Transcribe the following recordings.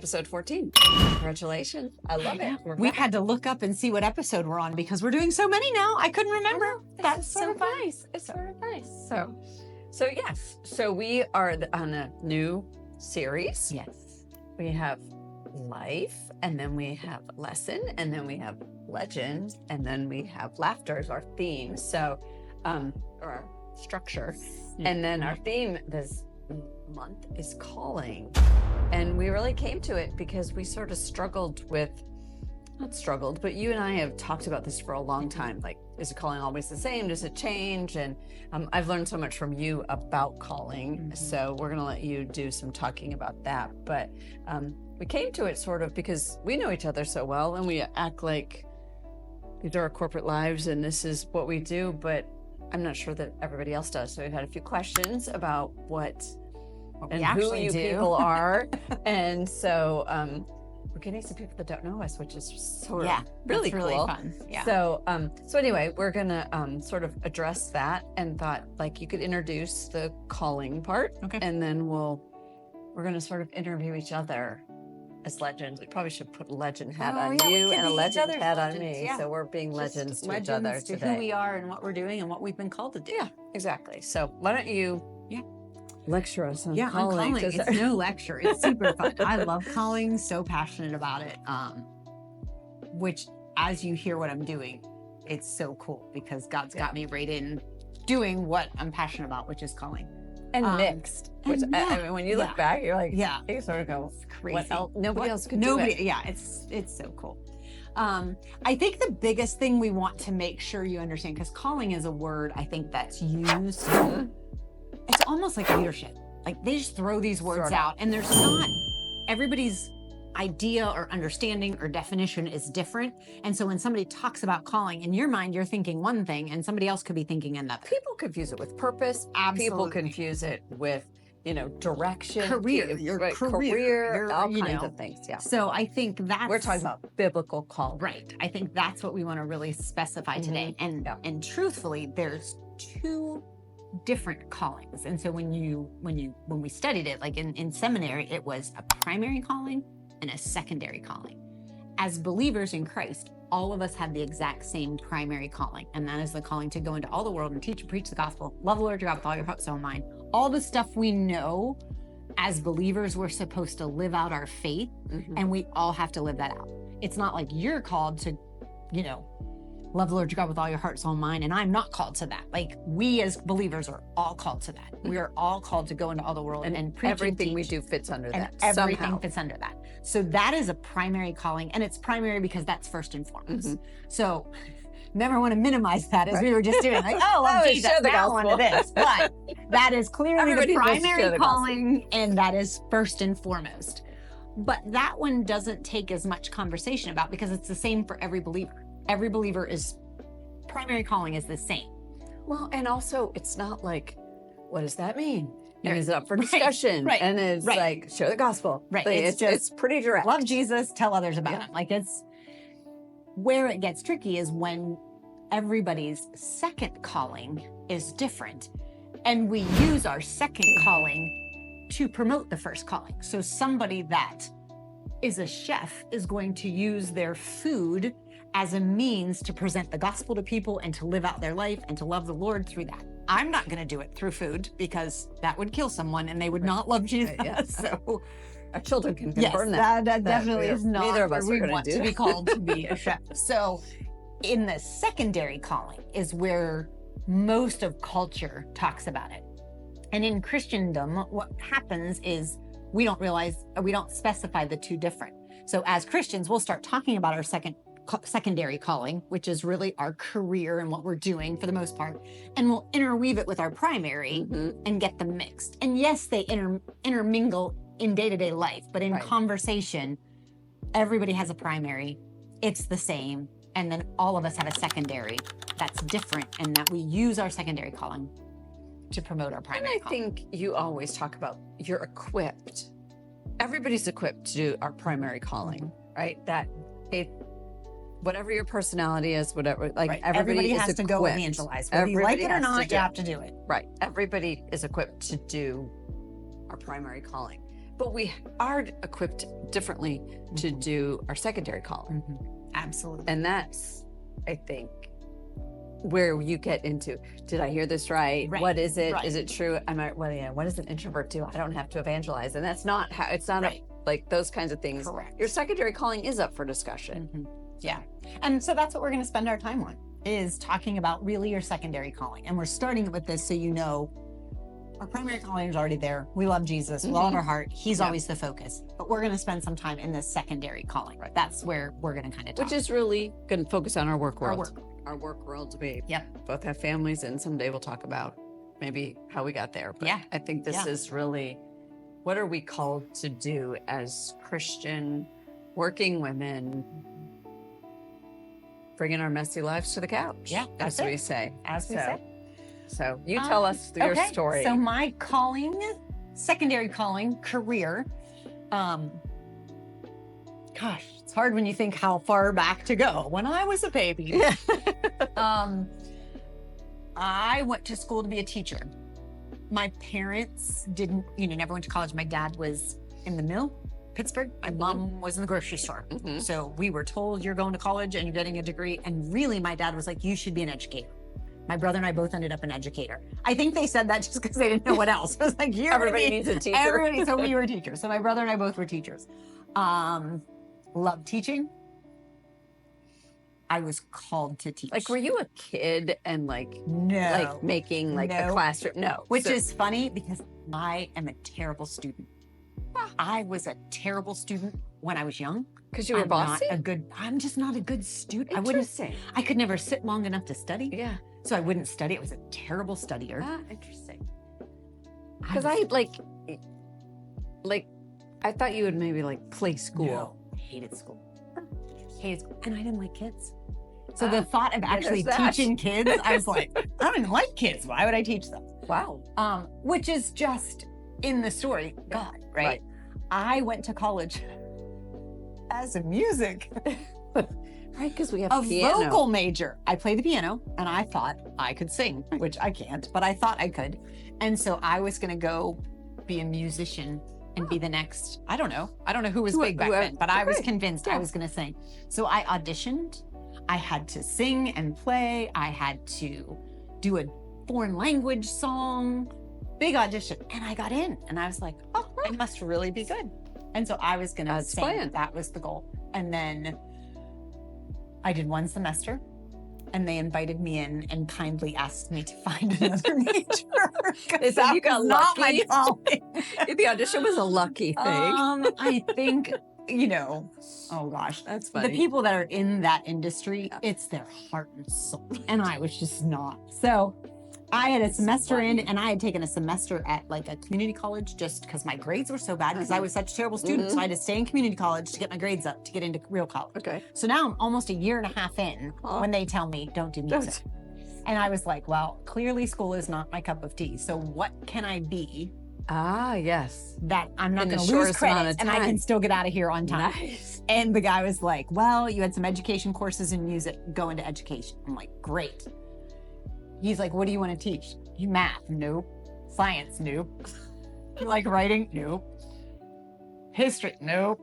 episode 14. Congratulations. I love it. We had to look up and see what episode we're on because we're doing so many now. I couldn't remember. That's so nice. It's sort of nice. So yes. So we are on a new series. Yes. We have life, and then we have lesson, and then we have legend, and then we have laughter as our theme. So, or our structure. And then our theme this month is calling. And we really came to it because we sort of struggled with, not struggled, but you and I have talked about this for a long time. Like, is the calling always the same? Does it change? And I've learned so much from you about calling. So we're going to let you do some talking about that. But we came to it sort of because we know each other so well and we act like these are our corporate lives and this is what we do. But I'm not sure that everybody else does. So we've had a few questions about what and who you people are. And so we're getting some people that don't know us, which is sort of really cool. Really fun. Yeah. So anyway, we're gonna sort of address that and thought like you could introduce the calling part, and then we're gonna sort of interview each other as legends. We probably should put a legend hat on you and a legend hat on me. Yeah. So we're being legends to each other today. Who we are and what we're doing and what we've been called to do. Yeah, exactly. So why don't you lecture us on calling? On calling. It's no lecture. It's super fun. I love calling, so passionate about it. Which, as you hear what I'm doing, it's so cool because God's got me right in doing what I'm passionate about, which is calling. And mixed. Which, I mean, when you look back, you're like, you sort of go, it's crazy. What else? Nobody else could do it. Yeah, it's so cool. I think the biggest thing we want to make sure you understand, because calling is a word I think that's used. It's almost like leadership. Like they just throw these words out and there's not, everybody's idea or understanding or definition is different. And so when somebody talks about calling, in your mind, you're thinking one thing and somebody else could be thinking another. People confuse it with purpose. Absolutely. People confuse it with, direction. Career, all kinds of things. Yeah. So I think that's... We're talking about biblical calling. Right. I think that's what we want to really specify today. And truthfully, there's two different callings. And so when we studied it, like in seminary, it was a primary calling and a secondary calling. As believers in Christ, all of us have the exact same primary calling, and that is the calling to go into all the world and teach and preach the gospel, love the Lord your God with all your heart, soul, and mind. All the stuff we know as believers, we're supposed to live out our faith, and we all have to live that out. It's not like you're called to, love the Lord your God with all your heart, soul, and mind, and I'm not called to that. Like, we as believers are all called to that. We are all called to go into all the world and preach everything and we do fits under that. Everything fits under that. So that is a primary calling, and it's primary because that's first and foremost. So never want to minimize that as we were just doing. Like, Jesus, that one it is. But that is clearly the primary calling, and that is first and foremost. But that one doesn't take as much conversation about because it's the same for every believer. Every believer is primary calling is the same. Well, and also it's not like, what does that mean? And it's up for discussion. Right. And it's like, share the gospel. Right. Like, it's pretty direct. Love Jesus, tell others about him. Like, it's where it gets tricky is when everybody's second calling is different. And we use our second calling to promote the first calling. So somebody that is a chef is going to use their food as a means to present the gospel to people and to live out their life and to love the Lord through that. I'm not going to do it through food because that would kill someone and they would not love Jesus. So our children can confirm that. That definitely is not neither of us where we are want to be called to be a chef. So in the secondary calling is where most of culture talks about it. And in Christendom, what happens is we don't specify the two different. So as Christians, we'll start talking about our secondary calling, which is really our career and what we're doing for the most part, and we'll interweave it with our primary and get them mixed. And yes, they intermingle in day-to-day life, but in conversation, everybody has a primary, it's the same, and then all of us have a secondary that's different, and that we use our secondary calling to promote our primary calling. And I think you always talk about you're equipped. Everybody's equipped to do our primary calling, right? That whatever your personality is, whatever, like everybody has to go evangelize. Whether you like it or not, you have to do it. Right. Everybody is equipped to do our primary calling. But we are equipped differently to do our secondary calling. Absolutely. And that's, I think, where you get into, did I hear this right? What is it? Is it true? What does an introvert do? I don't have to evangelize. And that's not how, it's not like those kinds of things. Correct. Your secondary calling is up for discussion. Yeah. And so that's what we're going to spend our time on, is talking about really your secondary calling. And we're starting with this so you know our primary calling is already there. We love Jesus with all of our heart. He's always the focus. But we're going to spend some time in this secondary calling. That's where we're going to kind of talk. Which is really going to focus on our work world. Our work world. We both have families, and someday we'll talk about maybe how we got there. But I think this is really, what are we called to do as Christian working women, bringing our messy lives to the couch, as we say. So you tell us your story. So my calling, secondary calling, career, gosh, it's hard when you think how far back to go. When I was a baby, I went to school to be a teacher. My parents didn't, never went to college. My dad was in the mill, Pittsburgh. My mom was in the grocery store. So we were told, you're going to college and you're getting a degree. And really, my dad was like, you should be an educator. My brother and I both ended up an educator. I think they said that just because they didn't know what else. It was like, everybody needs a teacher. So we were teachers. So my brother and I both were teachers. Loved teaching. I was called to teach. Like, were you a kid and making a classroom? No. Which is funny because I am a terrible student. I was a terrible student when I was young. Because you were bossy? I'm just not a good student. Interesting. I could never sit long enough to study. Yeah. So I wouldn't study. I was a terrible studier. Interesting. Because I thought you would maybe play school. No, I hated school. And I didn't like kids. So the thought of actually teaching kids, I was like, I don't even like kids. Why would I teach them? Wow. Which is just in the story, God, right? I went to college as a music. Right, because we have a piano. Vocal major. I played the piano and I thought I could sing, which I can't, but I thought I could. And so I was going to go be a musician and be the next, I don't know who was big back then, but I was convinced I was going to sing. So I auditioned. I had to sing and play. I had to do a foreign language song, big audition. And I got in and I was like, oh, I must really be good. And so I was going to sing. Fun. That was the goal. And then I did one semester and they invited me in and kindly asked me to find another major. So you got not my lucky. calling. The audition was a lucky thing. I think, oh gosh. That's funny. The people that are in that industry, it's their heart and soul. And I was just not. So I had a semester in, and I had taken a semester at a community college just because my grades were so bad because I was such a terrible student. So I had to stay in community college to get my grades up to get into real college. Okay. So now I'm almost a year and a half in when they tell me don't do music. And I was like, well, clearly school is not my cup of tea. So what can I be? Yes. That I'm not going to lose credit and I can still get out of here on time. Nice. And the guy was like, well, you had some education courses in music, go into education. I'm like, great. He's like, what do you want to teach? Math? Nope. Science? Nope. You like writing? Nope. History? Nope.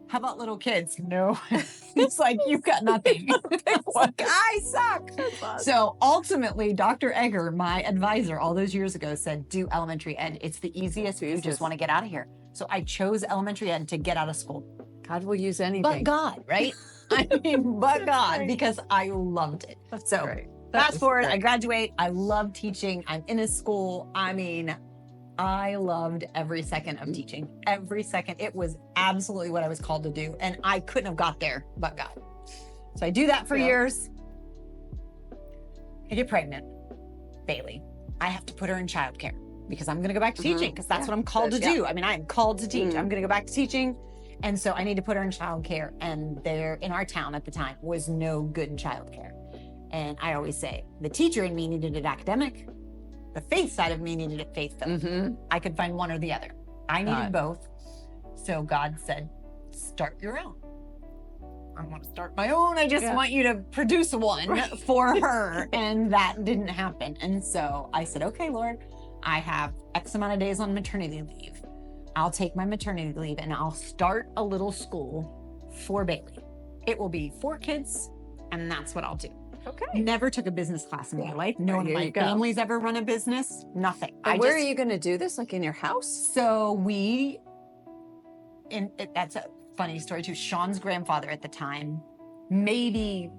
How about little kids? No. It's like, you've got nothing. I suck. So ultimately, Dr. Egger, my advisor all those years ago, said, do elementary ed. It's the easiest. You just want to get out of here. So I chose elementary ed to get out of school. God will use anything. But God, right? But God, because I loved it. That's so great. Fast forward, I graduate. I love teaching. I'm in a school. I loved every second of teaching. Every second. It was absolutely what I was called to do. And I couldn't have got there but God. So I do that for years. I get pregnant. Bailey. I have to put her in childcare because I'm going to go back to teaching because that's what I'm called to do. I am called to teach. I'm going to go back to teaching. And so I need to put her in childcare. And there in our town at the time was no good childcare. And I always say, the teacher in me needed it academic. The faith side of me needed it faith-filled. I could find one or the other. I needed both. So God said, start your own. I want to start my own. I just want you to produce one for her. And that didn't happen. And so I said, okay, Lord, I have X amount of days on maternity leave. I'll take my maternity leave and I'll start a little school for Bailey. It will be 4 kids, and that's what I'll do. Okay. Never took a business class in my life. No one in my family's ever run a business. Nothing. And where are you going to do this? Like in your house? So that's a funny story too. Sean's grandfather at the time, maybe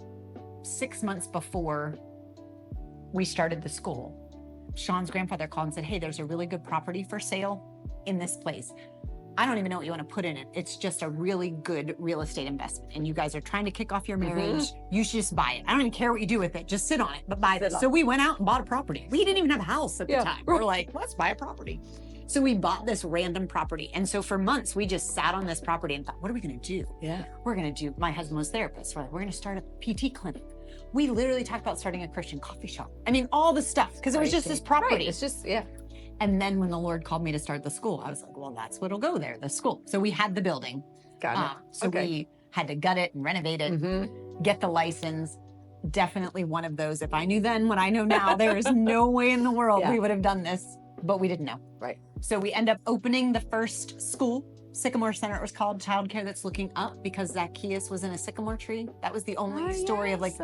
6 months before we started the school, Sean's grandfather called and said, hey, there's a really good property for sale in this place. I don't even know what you want to put in it. It's just a really good real estate investment. And you guys are trying to kick off your marriage. You should just buy it. I don't even care what you do with it. Just sit on it, but buy it. So we went out and bought a property. We didn't even have a house at the time. We're like, let's buy a property. So we bought this random property. And so for months, we just sat on this property and thought, what are we going to do? Yeah. We're going to do, my husband was therapist. We're like, we're going to start a PT clinic. We literally talked about starting a Christian coffee shop. I mean, all the stuff, because it was just this property. Right. It's just, yeah. And then when the Lord called me to start the school, I was like, well, that's what'll go there, the school. So we had the building. Got it. So we had to gut it and renovate it, get the license. Definitely one of those. If I knew then what I know now, there is no way in the world we would have done this, but we didn't know. Right. So we end up opening the first school, Sycamore Center, it was called, childcare that's looking up, because Zacchaeus was in a sycamore tree. That was the only story of like,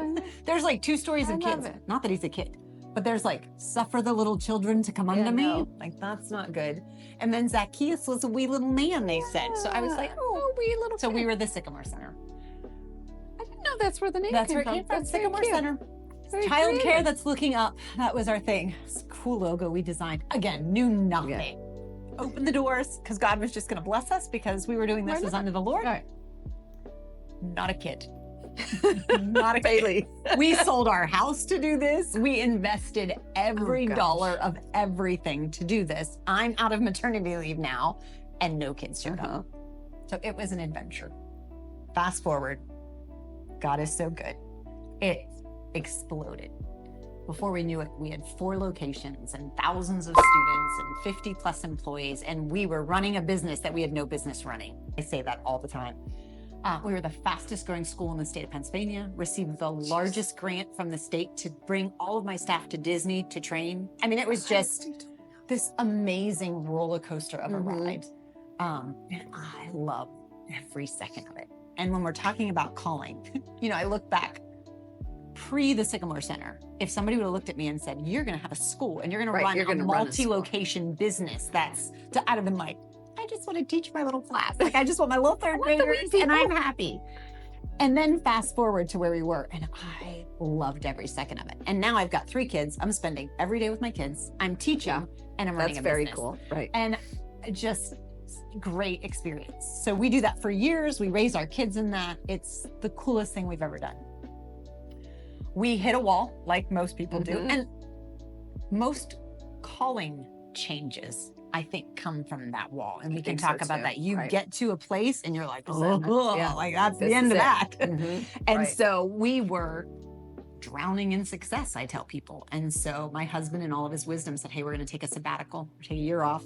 there's like 2 stories of kids. Not that he's a kid, but there's like, suffer the little children to come unto me. Like, that's not good. And then Zacchaeus was a wee little man, they said. So I was like, oh, wee little kid. So we were the Sycamore Center. I didn't know that's where the name That's came where from. it came from, That's Sycamore Center. Child care that's looking up. That was our thing. It's a cool logo we designed. Again, knew nothing. Yeah. Opened the doors because God was just going to bless us because we were doing this as unto the Lord. Right. Not a kid. Not a Bailey. We sold our house to do this. We invested every dollar of everything to do this. I'm out of maternity leave now, and no kids showed up. So it was an adventure. Fast forward, God is so good. It exploded. Before we knew it, we had 4 locations and thousands of students and 50 plus employees, and we were running a business that we had no business running. I say that all the time. We were the fastest growing school in the state of Pennsylvania, received the largest grant from the state to bring all of my staff to Disney to train. I mean, it was just this amazing roller coaster of a ride. And I love every second of it. And when we're talking about calling, I look back pre the Sycamore Center. If somebody would have looked at me and said, you're going to have a school and you're going to run a multi-location business, I'd have been like, I just want to teach my little class. Like, I just want my little 3rd graders and I'm happy. And then fast forward to where we were, and I loved every second of it. And now I've got 3 kids. I'm spending every day with my kids. I'm teaching and I'm running a business. That's very cool. Right. And just great experience. So we do that for years. We raise our kids in that. It's the coolest thing we've ever done. We hit a wall like most people do. And most calling changes, I think, come from that wall. And we can talk about that. You get to a place and you're like, like that's the end of that. And so we were drowning in success, I tell people. And so my husband in all of his wisdom said, hey, we're going to take a sabbatical, take a year off.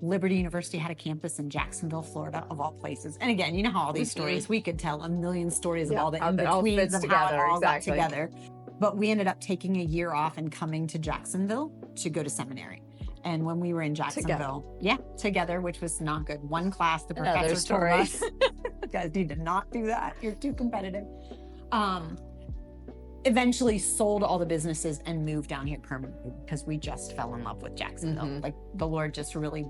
Liberty University had a campus in Jacksonville, Florida, of all places. And again, you know how all these stories, we could tell a million stories of all the in-betweens of how it all got together. But we ended up taking a year off and coming to Jacksonville to go to seminary. And when we were in Jacksonville, together, which was not good. One class, the professor told us, you guys need to not do that. You're too competitive. Eventually sold all the businesses and moved down here permanently because we just fell in love with Jacksonville. Like, the Lord just really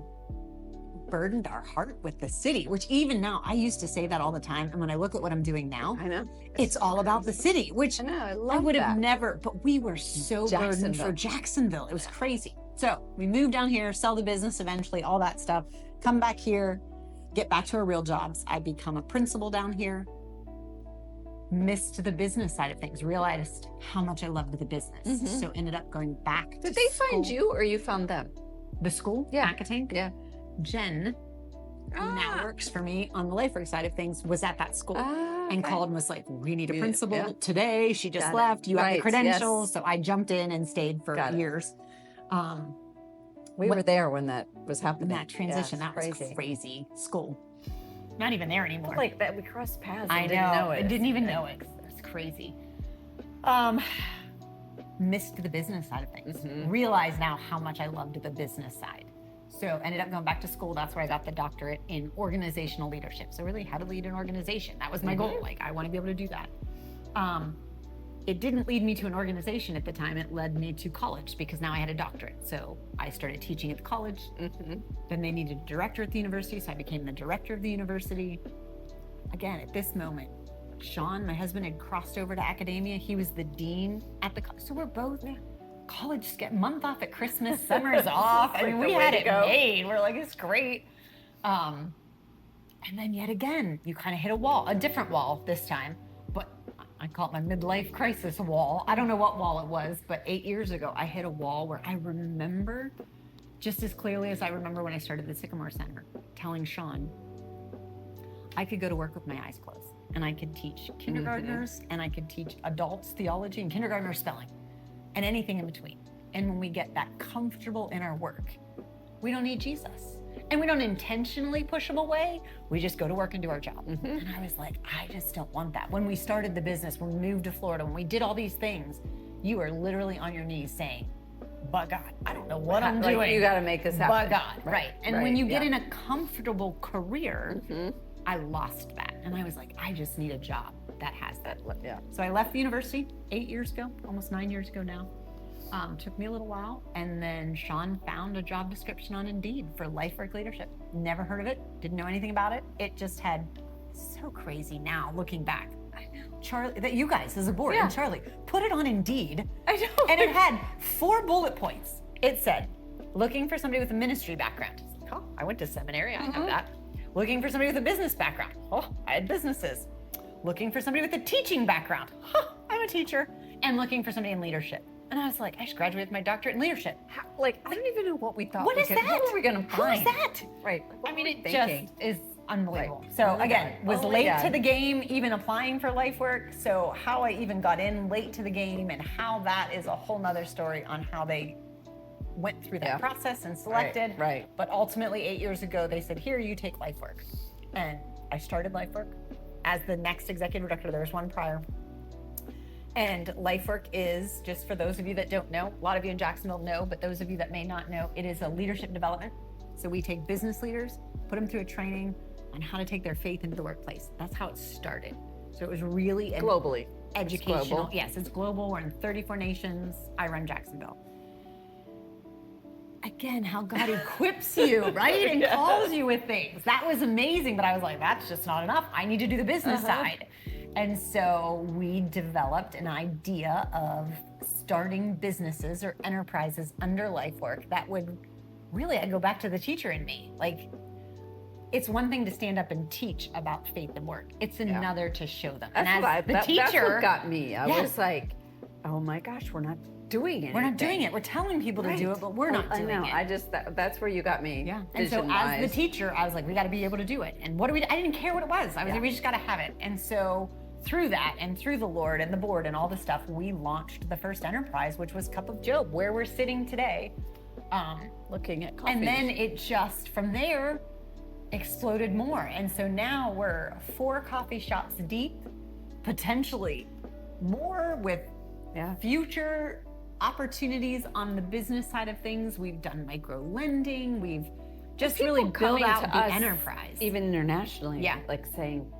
burdened our heart with the city, which even now, I used to say that all the time. And when I look at what I'm doing now, I know it's all about the city, which I would have never, but we were so burdened for Jacksonville. It was crazy. So we moved down here, sell the business eventually, all that stuff, come back here, get back to our real jobs. I become a principal down here, missed the business side of things, realized how much I loved the business. So ended up going back to school. Did they find you or you found them? The school? Marketing? Yeah. Jen, who now works for me on the Lifer side of things, was at that school and called and was like, we need a principal today. She just left. You have the credentials. So I jumped in and stayed for years. We were there when that was happening. That transition, that was crazy. School. Not even there anymore. Like that, we crossed paths. I didn't know it. I didn't even know it. It's crazy. Missed the business side of things. Realize now how much I loved the business side. So ended up going back to school. That's where I got the doctorate in organizational leadership. So really how to lead an organization. That was my goal. Like, I want to be able to do that. It didn't lead me to an organization at the time. It led me to college because now I had a doctorate. So I started teaching at the college. Then they needed a director at the university. So I became the director of the university. Again, at this moment, Sean, my husband, had crossed over to academia. He was the dean at the college. So we're both college, get month off at Christmas, summer's off. I mean, we had it made. We're like, it's great. And then yet again, you kind of hit a wall, a different wall this time. But I call it my midlife crisis wall. I don't know what wall it was, but 8 years ago, I hit a wall where I remember just as clearly as I remember when I started the Sycamore Center, telling Sean, I could go to work with my eyes closed and I could teach kindergartners and I could teach adults theology and kindergartner spelling and anything in between. And when we get that comfortable in our work, we don't need Jesus. And we don't intentionally push him away. We just go to work and do our job. And I was like, I just don't want that. When we started the business, when we moved to Florida, when we did all these things, you are literally on your knees saying, but God, I don't know what I'm doing. You got to make this happen. But God, right. And when you get in a comfortable career, I lost that. And I was like, I just need a job that has that. So I left the university 8 years ago, almost 9 years ago now. Took me a little while. And then Sean found a job description on Indeed for life work leadership. Never heard of it. Didn't know anything about it. It just had, so crazy now looking back. I know. Charlie, that you guys as a board and Charlie put it on Indeed. I know. And it had 4 bullet points. It said, looking for somebody with a ministry background. Oh, I went to seminary. I know that. Looking for somebody with a business background. Oh, I had businesses. Looking for somebody with a teaching background. Oh, I'm a teacher. And looking for somebody in leadership. And I was like, I just graduated with my doctorate in leadership. I don't even know what we thought. What is that? What were we going to find? Who is that? Right. I mean, it just is unbelievable. So again, was late to the game, even applying for life work. So how I even got in late to the game and how that is a whole nother story on how they went through that process and selected. Right. But ultimately 8 years ago, they said, here, you take life work. And I started life work as the next executive director. There was one prior. And LifeWork is, just for those of you that don't know, a lot of you in Jacksonville know, but those of you that may not know, it is a leadership development. So we take business leaders, put them through a training on how to take their faith into the workplace. That's how it started. So it was really globally educational. It's global. Yes, it's global. We're in 34 nations. I run Jacksonville. Again, how God equips you, right? And calls you with things. That was amazing, but I was like, that's just not enough. I need to do the business side. And so we developed an idea of starting businesses or enterprises under LifeWork that would really, I go back to the teacher in me. Like, it's one thing to stand up and teach about faith and work. It's another to show them. That's and as the teacher, that's what got me. I was like, oh my gosh, we're not doing it. We're not doing it. We're telling people to do it, but we're not doing it. I just, that's where you got me. Yeah. And so as the teacher, I was like, we got to be able to do it. And what do we, I didn't care what it was. I was like, we just got to have it. And so through that and through the Lord and the board and all the stuff, we launched the first enterprise, which was Cup of Job, where we're sitting today. Looking at coffee. And then it just, from there, exploded more. And so now we're 4 coffee shops deep, potentially more with future opportunities on the business side of things. We've done micro lending. We've just really built out the enterprise. Even internationally, like saying,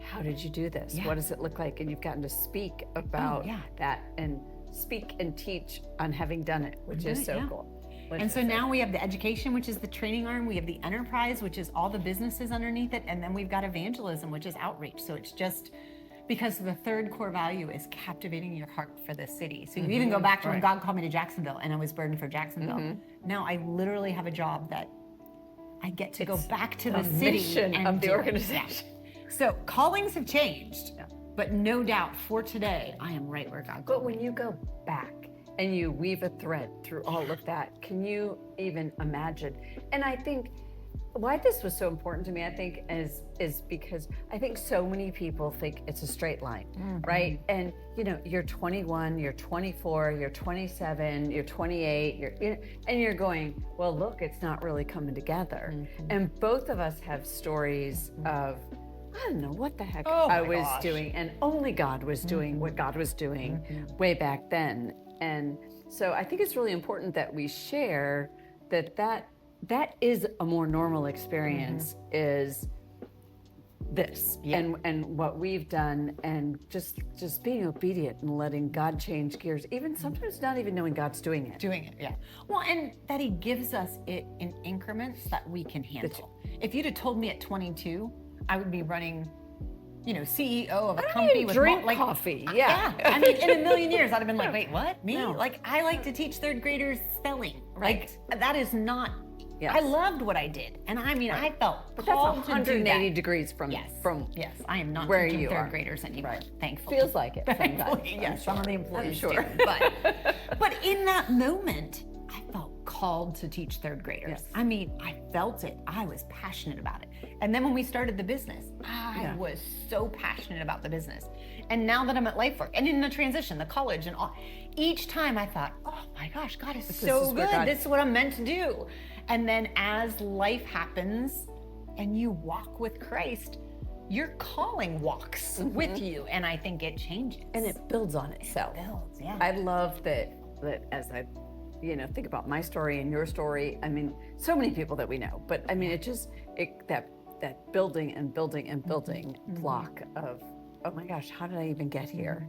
how did you do this? What does it look like? And you've gotten to speak about that and speak and teach on having done it, which is so cool. And so now we have the education, which is the training arm. We have the enterprise, which is all the businesses underneath it. And then we've got evangelism, which is outreach. So it's just because the third core value is captivating your heart for the city. So you even go back to when God called me to Jacksonville and I was burdened for Jacksonville. Now I literally have a job that I get to go back to the city mission and of the organization. So callings have changed, but no doubt for today, I am right where God called me. But when you go back and you weave a thread through all of that, can you even imagine? And I think why this was so important to me, I think, is because I think so many people think it's a straight line, right? And you know, you're 21, you're 24, you're 27, you're 28, and you're going, well, look, it's not really coming together. And both of us have stories of, I don't know what the heck I was doing, and only God was doing what God was doing way back then. And so I think it's really important that we share that that is a more normal experience, is this and what we've done, and just being obedient and letting God change gears, even sometimes not even knowing God's doing it. Yeah. Well, and that he gives us it in increments that we can handle. If you'd have told me at 22, I would be running, CEO of a company with drink coffee. Yeah. I mean, in a million years, I'd have been like, wait, what? Me? No. Like, I like to teach third graders spelling. Right. Like, that is not. Yes. I loved what I did, and I mean, I felt but called that's 180 to do that. degrees from yes. I am not where teaching you third are. Graders anymore. Right. Thankfully, feels like it. Thankfully, yes, some of the employees do. But in that moment, I felt called to teach third graders. Yes. I mean, I felt it. I was passionate about it. And then when we started the business, I was so passionate about the business. And now that I'm at LifeWork and in the transition, the college and all, each time I thought, oh my gosh, God is so good. This is what I'm meant to do. And then as life happens and you walk with Christ, your calling walks with you. And I think it changes. And it builds on itself. It builds, yeah. I love that as I think about my story and your story, I mean, so many people that we know, but I mean, that building and building and building block of, oh my gosh, how did I even get here?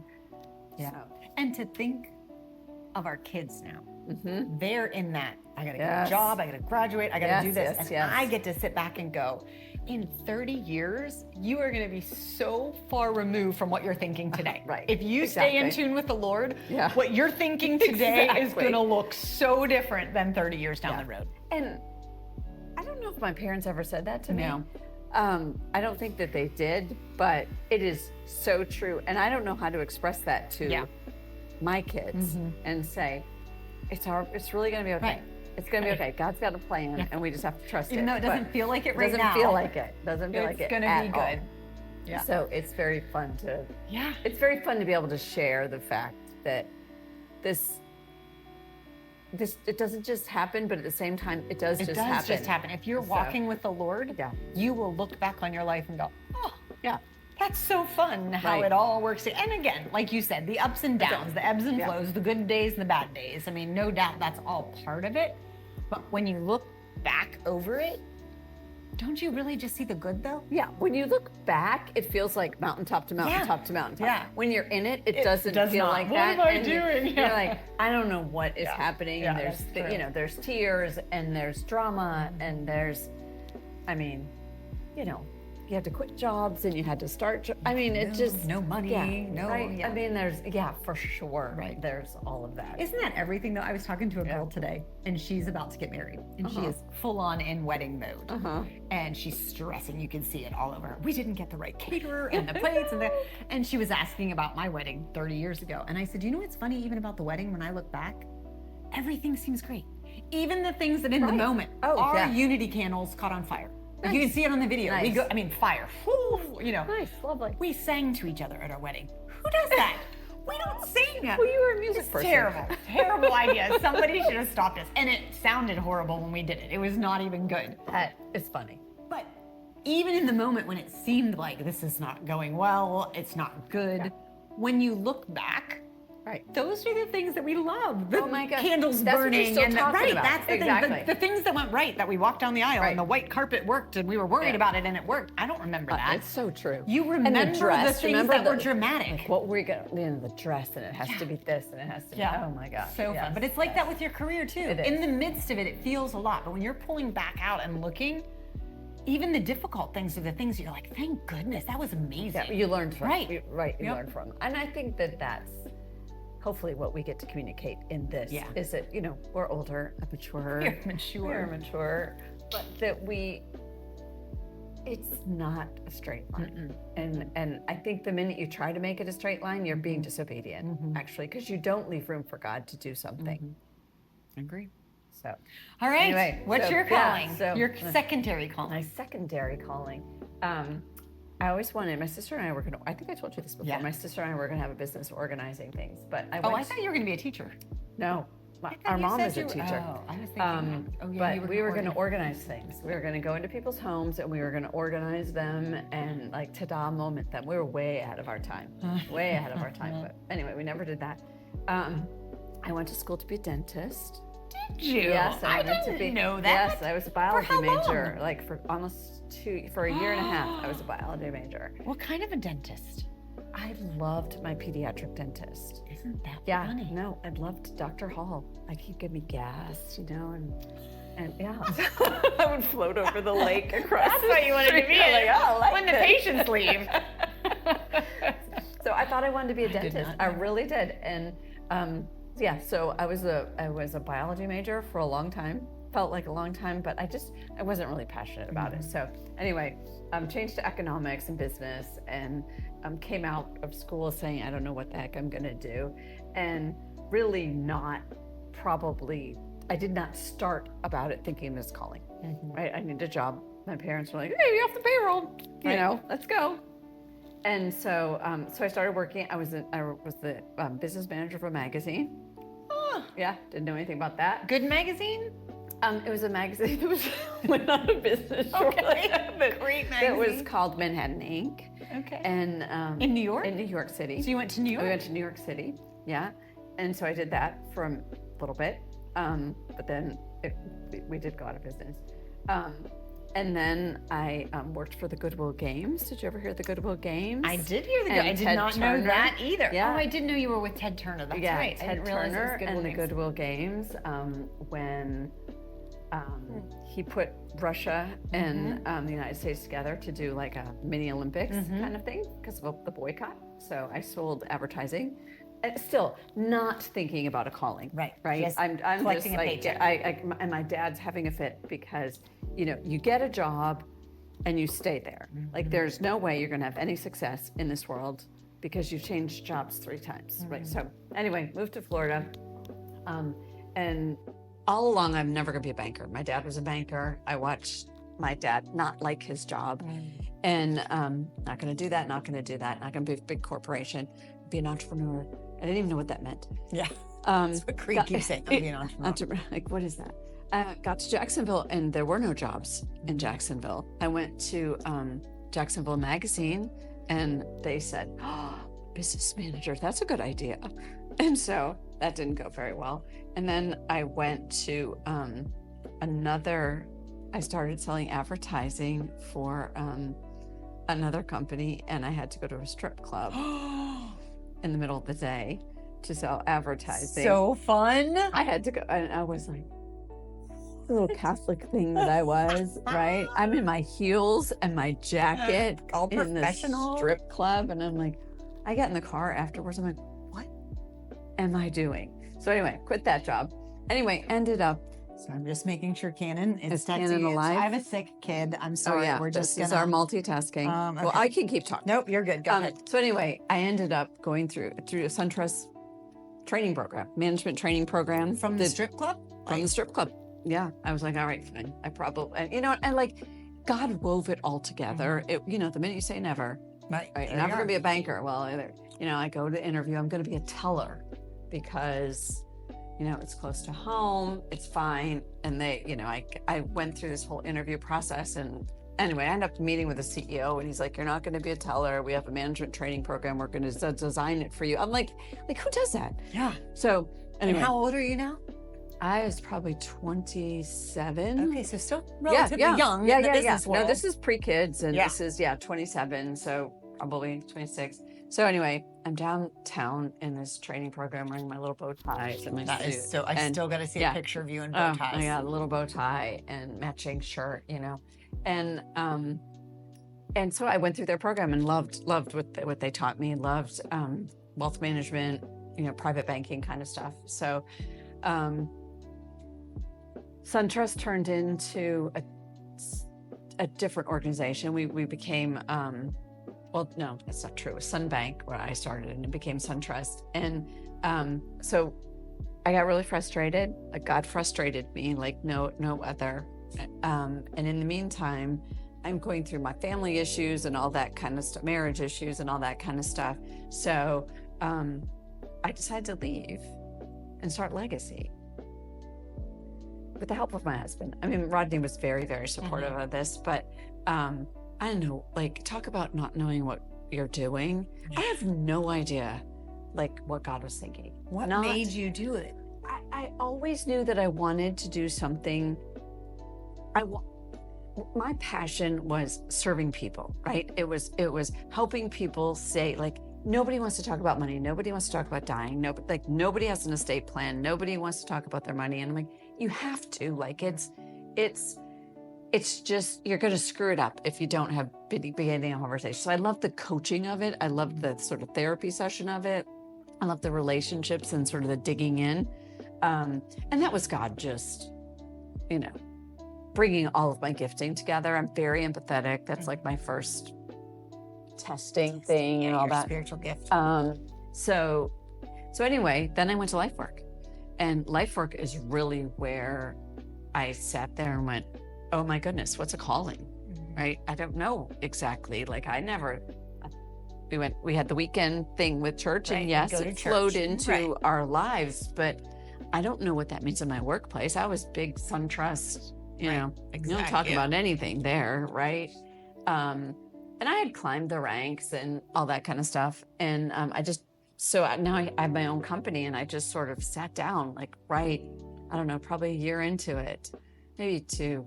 Yeah. So. And to think of our kids now, they're in that, I gotta get a job, I gotta graduate, I gotta do this. And I get to sit back and go, in 30 years, you are gonna be so far removed from what you're thinking today. Right. If you stay in tune with the Lord, what you're thinking today is gonna look so different than 30 years down the road. And I don't know if my parents ever said that to me. I don't think that they did, but it is so true. And I don't know how to express that to my kids and say, it's really going to be okay. Right. It's going to be okay. God's got a plan, and we just have to trust it. Even though it doesn't feel like it right now. Doesn't feel like it. Doesn't feel like it. It's going to be good. Yeah. So it's very fun to. Yeah. It's very fun to be able to share the fact that this it doesn't just happen, but at the same time, it does just happen. If you're walking with the Lord, you will look back on your life and go, oh, yeah. That's so fun how it all works. And again, like you said, the ups and downs, the ebbs and flows, the good days and the bad days. I mean, no doubt that's all part of it. But when you look back over it, don't you really just see the good though? Yeah. When you look back, it feels like mountaintop to mountaintop to mountaintop. Yeah. When you're in it, it doesn't feel like that. What am I doing? You're like, I don't know what is happening. And there's, there's tears and there's drama and there's, I mean, you had to quit jobs and you had to start. I mean, it just no money, right? I mean, there's for sure. Right. There's all of that. Isn't that everything though? I was talking to a girl today, and she's about to get married, and she is full on in wedding mode, and she's stressing. You can see it all over her. We didn't get the right caterer and the plates and she was asking about my wedding 30 years ago, and I said, you know what's funny even about the wedding? When I look back, everything seems great. Even the things that in the moment, our unity candles caught on fire. Nice. You can see it on the video. Nice. Fire. Nice, lovely. We sang to each other at our wedding. Who does that? We don't sing. Well, you were a music person. Terrible idea. Somebody should have stopped us. And it sounded horrible when we did it. It was not even good. It's funny. But even in the moment when it seemed like this is not going well, it's not good, when you look back, those are the things that we love. The candles burning. That's what you're still talking about. That's the thing. The things that went right, that we walked down the aisle and the white carpet worked and we were worried about it and it worked. I don't remember that. It's so true. You remember the dress, the things that were dramatic. Like what were you going to, the dress, and it has to be this and it has to be, oh my gosh. So fun. But it's like that with your career too. In the midst of it, it feels a lot. But when you're pulling back out and looking, even the difficult things are the things that you're like, thank goodness, that was amazing. Yeah, you learned from. You learned from. And I think that hopefully what we get to communicate in this is that, we're older, mature, but that it's not a straight line. And I think the minute you try to make it a straight line, you're being disobedient, actually, because you don't leave room for God to do something. Agree. So, all right. Anyway, what's your calling? Your secondary calling. My secondary calling. I always wanted, my sister and I were going to, I think I told you this before, my sister and I were going to have a business organizing things, but I thought you were going to be a teacher. No, our mom is a teacher. Oh, I was thinking, but we were going to organize things. We were going to go into people's homes and we were going to organize them and like ta-da moment them. We were way ahead of our time, But anyway, we never did that. I went to school to be a dentist. Did you? Yes, I wanted didn't to be. know that. Yes, I was a biology how long? major, like for a year and a half. I was a biology major. What kind of a dentist? I loved my pediatric dentist. Isn't that Yeah, funny? no, I loved Dr. Hall. Like he'd give me gas, you know, and yeah, I would float over the lake across. That's what you wanted to be like, oh, I like when the this. patients leave. So I thought I wanted to be a did dentist. not I know. really did. And yeah, so I was a biology major for a long time. Felt like a long time, but I wasn't really passionate about it. So anyway, changed to economics and business, and came out of school saying I don't know what the heck I'm gonna do, and really not probably. I did not start about it thinking this calling. Right, I need a job. My parents were like, "Hey, you're off the payroll. You know, let's go." And so, so I started working. I was the business manager of a magazine. Oh, Yeah, didn't know anything about that. good magazine? It was a magazine that went out of business shortly. Great It was magazine. called Manhattan Inc. Okay. And In New York? In New York City. So you went to New York? We went to New York City. Yeah, and so I did that for a little bit, but then we did go out of business. And then I worked for the Goodwill Games. Did you ever hear the Goodwill Games? I did hear And I did Ted not Turner. know that either. Yeah. Oh, I did know you were with Ted Turner. That's Yeah, right. I Ted didn't realize it was Turner Goodwill and the Games. Goodwill Games when he put Russia and the United States together to do like a mini Olympics kind of thing because of the boycott. So I sold advertising. And still not thinking about a calling. Right. Right. Just I'm collecting just a like, paycheck. and my dad's having a fit because, you know, you get a job and you stay there. Like there's no way you're going to have any success in this world because you've changed jobs 3 times. Right. So anyway, moved to Florida. And all along, I'm never going to be a banker. My dad was a banker. I watched my dad not like his job and not going to do that, not going to do that, not going to be a big corporation, be an entrepreneur. I didn't even know what that meant. Yeah. That's what Creed keeps saying. I'll be an entrepreneur. Like, what is that? Got to Jacksonville and there were no jobs in Jacksonville. I went to Jacksonville Magazine and they said, oh, business manager, that's a good idea. And so that didn't go very well. And then I went to I started selling advertising for another company and I had to go to a strip club in the middle of the day to sell advertising. So fun. I had to go, and I was like, little Catholic thing that I was, right? I'm in my heels and my jacket All in this professional. strip club, and I'm like, I got in the car afterwards. I'm like, what am I doing? So anyway, quit that job. Anyway, ended up. So I'm just making sure Cannon is Is Cannon texting you. alive? I have a sick kid. I'm sorry. We're just this is gonna. our multitasking. Well, okay. I can keep talking. Nope, you're good. Go ahead. So anyway, I ended up going through a SunTrust training program, management training program From the strip club? From the strip club. Yeah, I was like, all right, fine. I probably, you know, and like, God wove it all together. It, you know, the minute you say never, Right. right? You're never gonna be a banker. Well, either, you know, I go to interview. I'm gonna be a teller because, you know, it's close to home. It's fine. And they, you know, I went through this whole interview process and. Anyway, I ended up meeting with the CEO and he's like, you're not going to be a teller. We have a management training program. We're going to design it for you. I'm like, who does that? Yeah. So anyway. And how old are you now? I was probably 27. Okay, so still relatively young in the business world. No, this is pre-kids and Yeah. this is, 27. So probably 26. So anyway, I'm downtown in this training program wearing my little bow ties and my That suit. is so. I still got to see a picture of you in bow ties. I got a little bow tie and matching shirt, you know. And so I went through their program and loved what they taught me, loved wealth management, you know, private banking kind of stuff. So SunTrust turned into a different organization. We became well, no, that's not true. It was Sunbank where I started and it became SunTrust. And so I got really frustrated. Like God frustrated me like no other. And in the meantime, I'm going through my family issues and all that kind of stuff, marriage issues and all that kind of stuff. So I decided to leave and start Legacy with the help of my husband. I mean, Rodney was very, very supportive of this, but I don't know, like talk about not knowing what you're doing. I have no idea like what God was thinking. What made you do it? I always knew that I wanted to do something. My passion was serving people, right? It was helping people say, like, nobody wants to talk about money. Nobody wants to talk about dying. Nobody has an estate plan. Nobody wants to talk about their money. And I'm like, you have to. Like, it's just, you're going to screw it up if you don't have beginning a conversation. So I love the coaching of it. I love the sort of therapy session of it. I love the relationships and sort of the digging in. And that was God just, bringing all of my gifting together. I'm very empathetic. That's like my first testing thing and all that. Spiritual gift. So anyway, then I went to LifeWork, and LifeWork is really where I sat there and went, oh my goodness, what's a calling, right? I don't know exactly. Like we had the weekend thing with church, and yes, it flowed into our lives, but I don't know what that means in my workplace. I was big SunTrust, you don't talk about anything there, right? And I had climbed the ranks and all that kind of stuff. And now I have my own company, and I just sort of sat down, I don't know, probably a year into it, maybe 2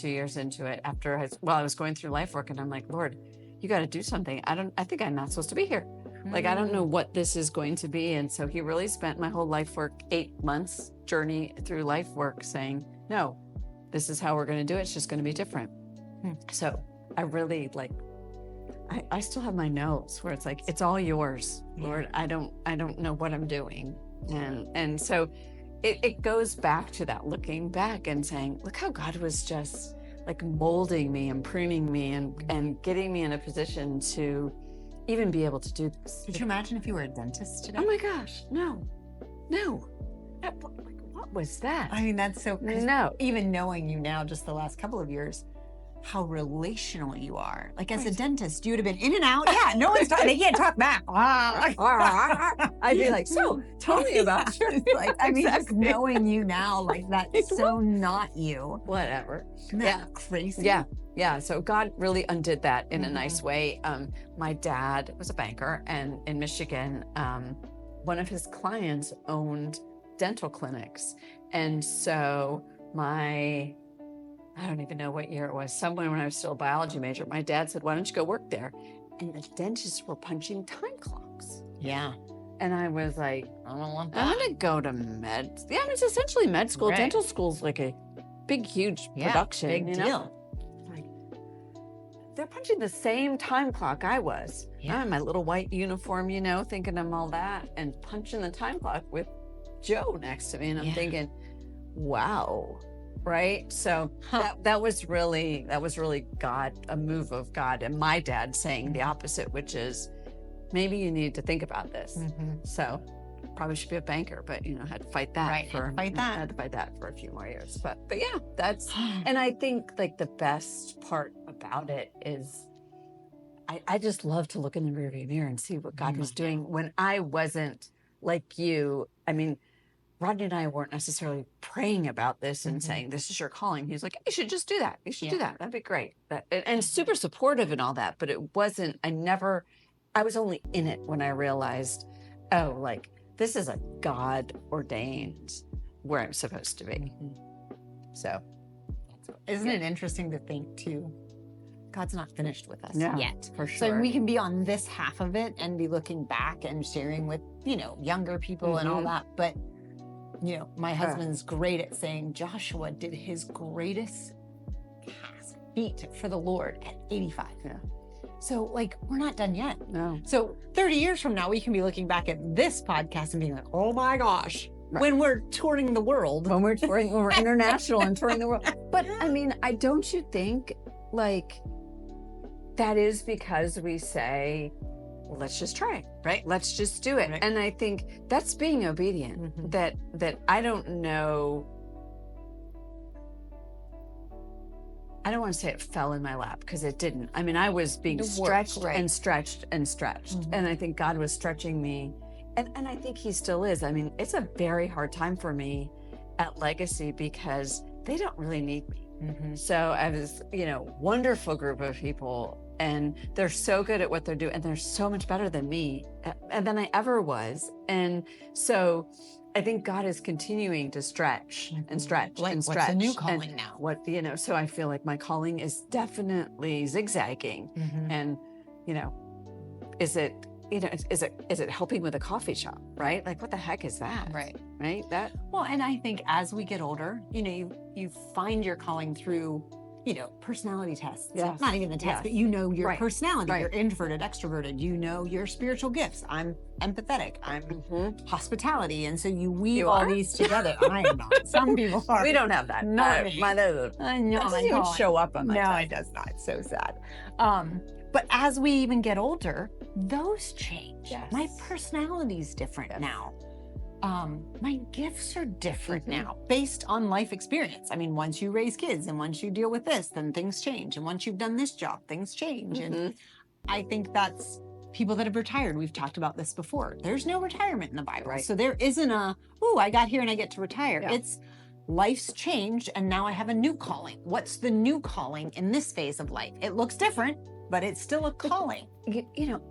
years into it, after I was going through LifeWork, and I'm like, Lord, you got to do something. I think I'm not supposed to be here. I don't know what this is going to be. And so he really spent my whole LifeWork 8 months journey through LifeWork saying, no, this is how we're going to do it. It's just going to be different. So I really I still have my notes where it's like, it's all yours, Lord. I don't know what I'm doing. And so it goes back to that, looking back and saying, look how God was just like molding me and pruning me and getting me in a position to even be able to do this. Could you imagine if you were a dentist today? Oh my gosh, no. What was that? I mean, that's so, no. Even knowing you now, just the last couple of years, how relational you are. Like, as a dentist, you would have been in and out. Yeah, no one's talking. They can't talk back. I'd be like, so tell me about your just knowing you now, like, that's so not you. Whatever. Yeah, crazy. Yeah. So God really undid that in a nice way. My dad was a banker, and in Michigan, one of his clients owned dental clinics. And so I don't even know what year it was, somewhere when I was still a biology major, my dad said, why don't you go work there? And the dentists were punching time clocks. Yeah. And I was like, I don't want that. I'm going to go to med. Yeah, it's essentially med school. Right. Dental school's like a big, huge production. Big deal. Like, they're punching the same time clock I was. Yeah. I'm in my little white uniform, thinking I'm all that, and punching the time clock with Joe next to me. And I'm thinking, wow. Right. So that was really God, a move of God, and my dad saying the opposite, which is, maybe you need to think about this. So probably should be a banker, but had to fight that. Right. Had to fight that for a few more years. But yeah, that's, and I think the best part about it is I just love to look in the rearview mirror and see what God was doing when I wasn't like you. I mean, Rodney and I weren't necessarily praying about this and saying, this is your calling. He's like, you should just do that. You should do that. That'd be great. And super supportive and all that. But it wasn't, I was only in it when I realized, this is a God ordained where I'm supposed to be. So. Isn't it interesting to think too, God's not finished with us yet. For sure. So we can be on this half of it and be looking back and sharing with, younger people and all that. But my husband's great at saying Joshua did his greatest feat for the Lord at 85. Yeah. So we're not done yet. No. So 30 years from now, we can be looking back at this podcast and being like, oh my gosh, when we're touring the world. When we're international and touring the world. But I mean, don't you think that is because we say, well, let's just try it, right? Let's just do it. Right. And I think that's being obedient. That I don't know. I don't want to say it fell in my lap, because it didn't. I mean, I was being stretched and stretched and stretched. And I think God was stretching me. And I think he still is. I mean, it's a very hard time for me at Legacy because they don't really need me. So I was, wonderful group of people, and they're so good at what they're doing, and they're so much better than me than I ever was. And so I think God is continuing to stretch and stretch and stretch. What's a new calling now? So I feel like my calling is definitely zigzagging. And, is it helping with a coffee shop, right? Like, what the heck is that? Right. Well, and I think as we get older, you find your calling through, personality tests. Yes. Not even the test, Yes. but your Right. personality. Right. You're introverted, extroverted. Your spiritual gifts. I'm empathetic. I'm hospitality. And so you weave You all are? these together. I am not. Some people are. we don't have that. Not me. Mine doesn't. I know. That doesn't even show up on my No, test. it does not. It's so sad. But as we even get older, those change. Yes. My personality's different Yes. now. My gifts are different now based on life experience. I mean, once you raise kids and once you deal with this, then things change. And once you've done this job, things change. And I think that's people that have retired. We've talked about this before. There's no retirement in the Bible. Right. So there isn't I got here and I get to retire. Yeah. It's life's changed and now I have a new calling. What's the new calling in this phase of life? It looks different, but it's still a calling.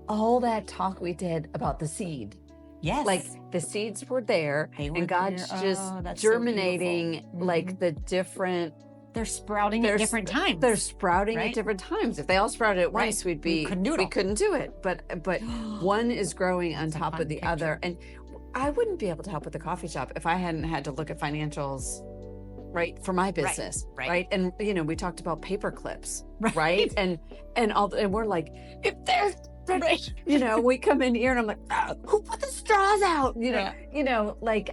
All that talk we did about the seed. Yes. Like the seeds were there They were and God's there. just Oh, that's so germinating beautiful. like the different, They're sprouting at different times. they're sprouting Right? at different times. If they all sprouted at Right. once, we couldn't do it all. couldn't do it. But one is growing on It's a top fun of the picture. other. And I wouldn't be able to help with the coffee shop if I hadn't had to look at financials, right, for my business, right. And we talked about paper clips, Right. right? And we're like, if there's Right. we come in here and I'm like, who put the straws out? Yeah.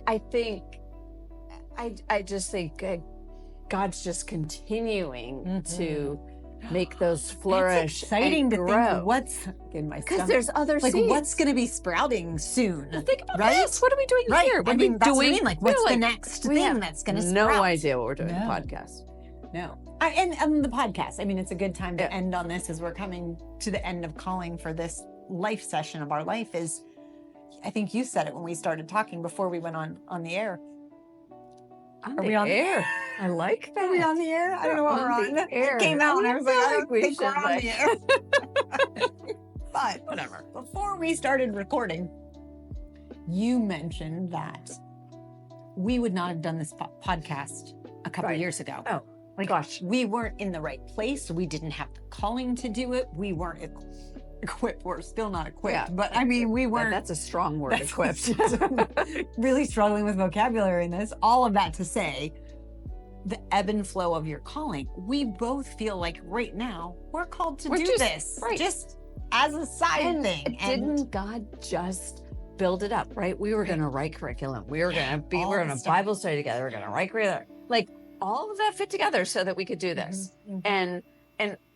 I think, I just think God's just continuing to make those flourish. It's exciting and to grow. think what's in my Because stomach. there's other Like seeds. what's going to be sprouting soon. Think about right? this. What are we doing Right. here? What I mean, are we that's what I doing? mean. Like, what's the next we thing have that's going to no sprout? idea what we're doing in No. the podcast. No. And the podcast. I mean, it's a good time to Yeah. end on this as we're coming to the end of calling for this life session of our life is, I think you said it when we started talking before we went on the air. On Are the we on the air? I like that. Are we on the air? I don't know what we're On the on. air. It came out and I was like, I don't we think we're should, on the air. But Whatever. before we started recording, you mentioned that we would not have done this podcast a couple Right. years ago. Oh, Like, gosh. we weren't in the right place. We didn't have the calling to do it. We weren't equipped. We're still not equipped. Yeah. But I mean, we weren't That's a strong word, That's- equipped. really struggling with vocabulary in this. All of that to say, the ebb and flow of your calling. We both feel like right now we're called to We're do just- this. right. Just as a side And thing. didn't God just build it up, right? We were going to write curriculum. We were going to all we're the going to stuff. Bible study together. We're going to write curriculum. Like all of that fit together so that we could do this. And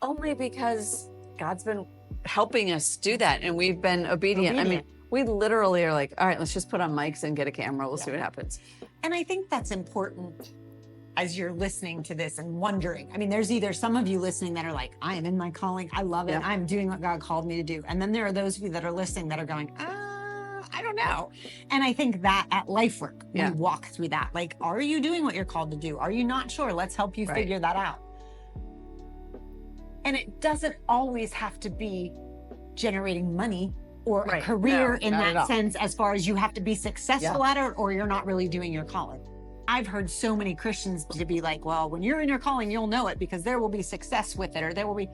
only because God's been helping us do that and we've been obedient. I mean, we literally are like, all right, let's just put on mics and get a camera. We'll see what happens. And I think that's important as you're listening to this and wondering. I mean, there's either some of you listening that are like, I am in my calling. I love it. Yeah. I'm doing what God called me to do. And then there are those of you that are listening that are going, I don't know. And I think that at LifeWork, Yeah. we walk through that. Like, are you doing what you're called to do? Are you not sure? Let's help you Right. figure that out. And it doesn't always have to be generating money or a Right. career No, in not at that all. sense, as far as you have to be successful at it or you're not really doing your calling. I've heard so many Christians to be like, well, when you're in your calling, you'll know it because there will be success with it, or there will be.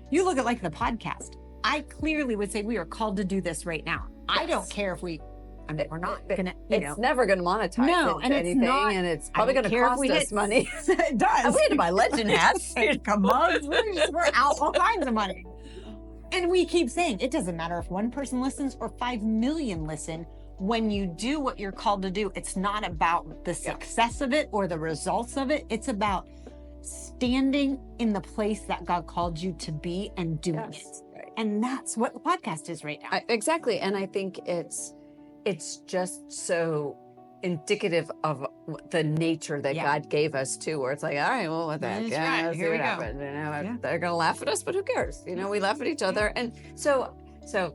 You look at like the podcast. I clearly would say we are called to do this right now. I don't care if we're not gonna, It's never going to monetize No, and it's anything, not- and it's I probably don't going to care if cost we us hit- money. it does. We had to buy legend hats. Come on, we're out all kinds of money. And we keep saying it doesn't matter if one person listens or 5 million listen. When you do what you're called to do, it's not about the success of it or the results of it. It's about standing in the place that God called you to be and doing it. Right. And that's what the podcast is right now. Exactly. And I think it's just so indicative of the nature that God gave us too, where it's like, all right, well, what the heck? That's right. Let's see Here we what go. happens. They're going to laugh at us, but who cares? We laugh at each other. And so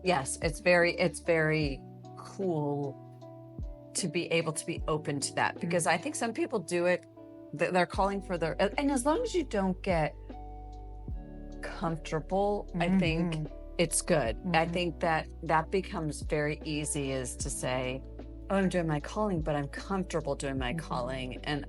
yes, it's very cool to be able to be open to that, because I think some people do it, they're calling for and as long as you don't get comfortable, I think it's good. I think that becomes very easy, is to say, oh, I'm doing my calling, but I'm comfortable doing my calling. And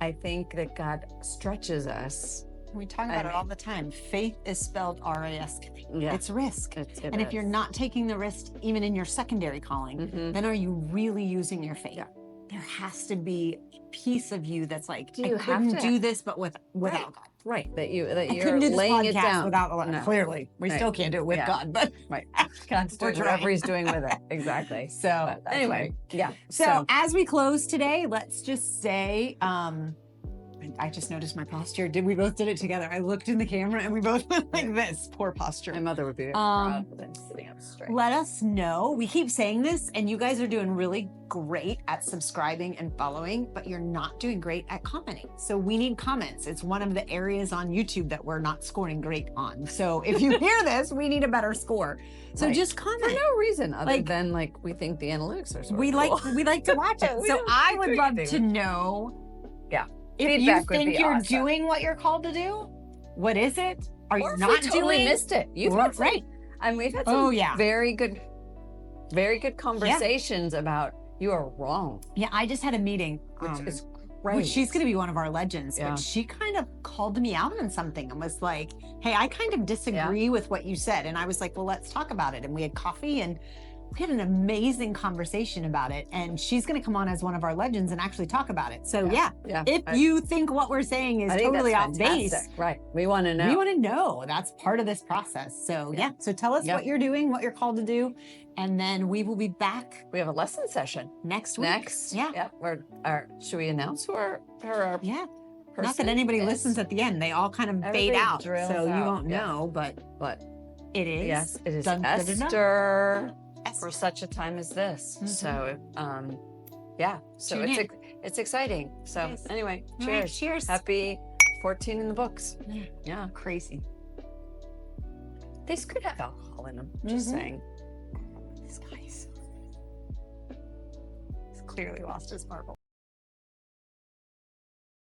I think that God stretches us. We talk about it all the time. Faith is spelled R-A-S-K. Yeah. It's risk. It and if you're not taking the risk, even in your secondary calling, then are you really using your faith? Yeah. There has to be a piece of you that's like, Do you I couldn't have to do this, but without God. Right. That I you're couldn't do this laying it podcast down. without God. No. Clearly, we Right. still can't do it with Yeah. God, but Right. God's doing We're whatever trying. he's doing with it. Exactly. so Anyway, yeah. So as we close today, let's just say, I just noticed my posture. We both did it together. I looked in the camera and we both went like this. Poor posture. my mother would be proud of them sitting up straight. Let us know. We keep saying this, and you guys are doing really great at subscribing and following, but you're not doing great at commenting. So we need comments. It's one of the areas on YouTube that we're not scoring great on. So if you hear this, we need a better score. So Right. just comment. For no reason other Like- than like we think the analytics are sort We of like cool. we like to watch it. We So don't I would do love anything. to know. Yeah. If Feedback you would think be you're awesome. doing what you're called to do, what is it? Are you Or if not we totally doing? missed it. You've had some, Right. and we've had some Oh, yeah. very good conversations about you are wrong, Yeah, I just had a meeting. which is great. Which she's going to be one of our legends, Yeah. but she kind of called me out on something and was like, hey, I kind of disagree with what you said. And I was like, well, let's talk about it. And we had coffee and we had an amazing conversation about it. And she's going to come on as one of our legends and actually talk about it. So yeah, Yeah. if you think what we're saying is I think totally that's off base, fantastic. Right. We want to know. we want to know. That's part of this process. So yeah, so tell us Yeah. what you're doing, what you're called to do. And then we will be back We have a lesson session next week. next. Yeah. Yeah. Should we announce who our Yeah. Not that person anybody is? listens at the end. They all kind of fade Everybody out. drills So you out, won't yeah. know, but But it is. yes, it is Dun, dun, dun, dun. Esther for Esther. such a time as this. Mhm. So yeah. So Tune in. it's exciting. So Yes. anyway, All right, cheers. cheers. Happy 14 in the books. Yeah. Yeah. Crazy. These could have alcohol in them. Just Mhm. saying. This guy's clearly lost his marble.